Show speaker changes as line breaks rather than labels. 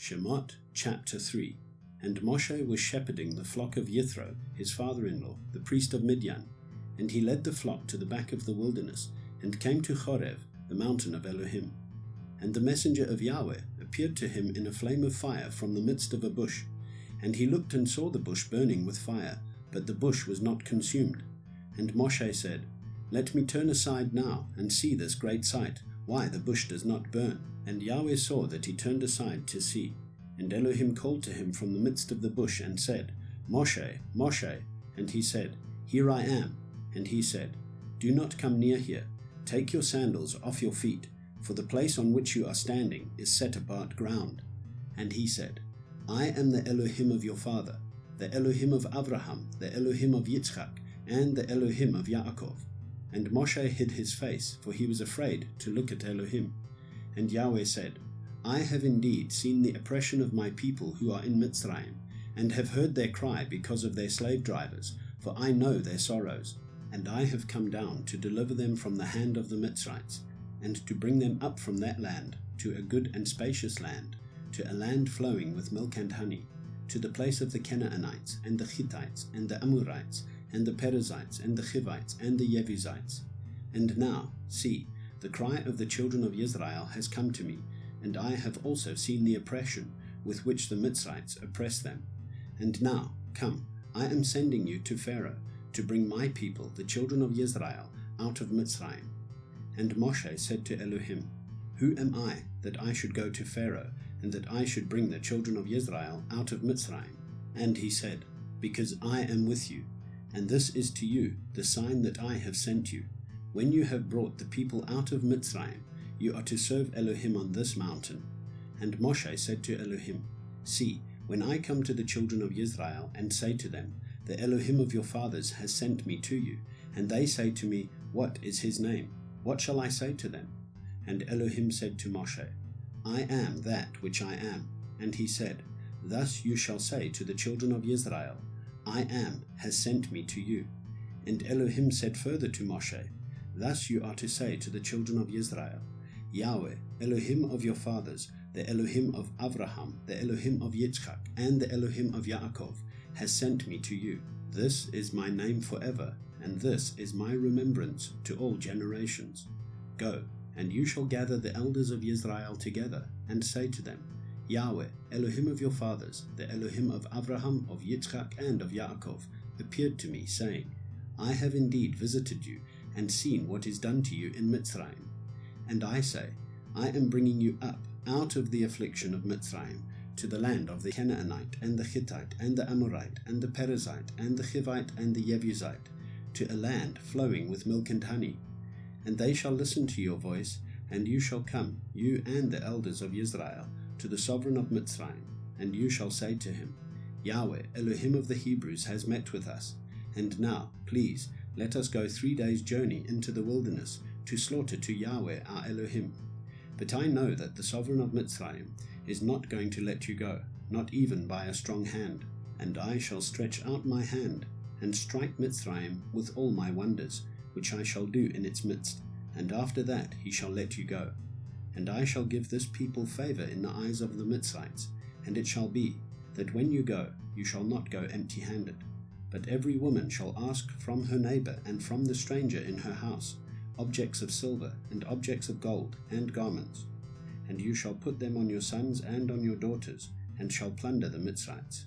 Shemoth chapter 3. And Moshe was shepherding the flock of Yithro, his father-in-law, the priest of Midian, and he led the flock to the back of the wilderness, and came to Chorev, the mountain of Elohim. And the messenger of Yahweh appeared to him in a flame of fire from the midst of a bush. And he looked and saw the bush burning with fire, but the bush was not consumed. And Moshe said, Let me turn aside now, and see this great sight, why the bush does not burn. And Yahweh saw that he turned aside to see. And Elohim called to him from the midst of the bush, and said, Moshe, Moshe. And he said, Here I am. And he said, Do not come near here. Take your sandals off your feet, for the place on which you are standing is set apart ground. And he said, I am the Elohim of your father, the Elohim of Abraham, the Elohim of Yitzchak, and the Elohim of Yaakov. And Moshe hid his face, for he was afraid to look at Elohim. And Yahweh said, I have indeed seen the oppression of my people who are in Mitzrayim, and have heard their cry because of their slave drivers, for I know their sorrows. And I have come down to deliver them from the hand of the Mitzrites, and to bring them up from that land to a good and spacious land, to a land flowing with milk and honey, to the place of the Canaanites, and the Hittites, and the Amorites, and the Perizzites, and the Hivites, and the Jebusites. And now, see, the cry of the children of Israel has come to me, and I have also seen the oppression with which the Mitzrites oppress them. And now, come, I am sending you to Pharaoh, to bring my people, the children of Israel, out of Mitzrayim. And Moshe said to Elohim, Who am I, that I should go to Pharaoh, and that I should bring the children of Israel out of Mitzrayim? And he said, Because I am with you, and this is to you the sign that I have sent you. When you have brought the people out of Mitzrayim, you are to serve Elohim on this mountain. And Moshe said to Elohim, See, when I come to the children of Israel and say to them, The Elohim of your fathers has sent me to you, and they say to me, What is his name? What shall I say to them? And Elohim said to Moshe, I am that which I am. And he said, Thus you shall say to the children of Israel, I am has sent me to you. And Elohim said further to Moshe, Thus you are to say to the children of Israel, Yahweh, Elohim of your fathers, the Elohim of Abraham, the Elohim of Yitzchak, and the Elohim of Yaakov, has sent me to you. This is my name forever, and this is my remembrance to all generations. Go, and you shall gather the elders of Israel together, and say to them, Yahweh, Elohim of your fathers, the Elohim of Abraham, of Yitzchak, and of Yaakov, appeared to me, saying, I have indeed visited you, and seen what is done to you in Mitzrayim. And I say, I am bringing you up out of the affliction of Mitzrayim, to the land of the Canaanite, and the Hittite, and the Amorite, and the Perizzite, and the Hivite, and the Jebusite, to a land flowing with milk and honey. And they shall listen to your voice, and you shall come, you and the elders of Israel, to the sovereign of Mitzrayim, and you shall say to him, Yahweh, Elohim of the Hebrews, has met with us, and now, please, let us go 3 days' journey into the wilderness, to slaughter to Yahweh our Elohim. But I know that the sovereign of Mitzrayim is not going to let you go, not even by a strong hand. And I shall stretch out my hand, and strike Mitzrayim with all my wonders, which I shall do in its midst, and after that he shall let you go. And I shall give this people favor in the eyes of the Mitzrites, and it shall be, that when you go, you shall not go empty-handed. But every woman shall ask from her neighbor and from the stranger in her house, objects of silver, and objects of gold, and garments. And you shall put them on your sons and on your daughters, and shall plunder the Mitzrites.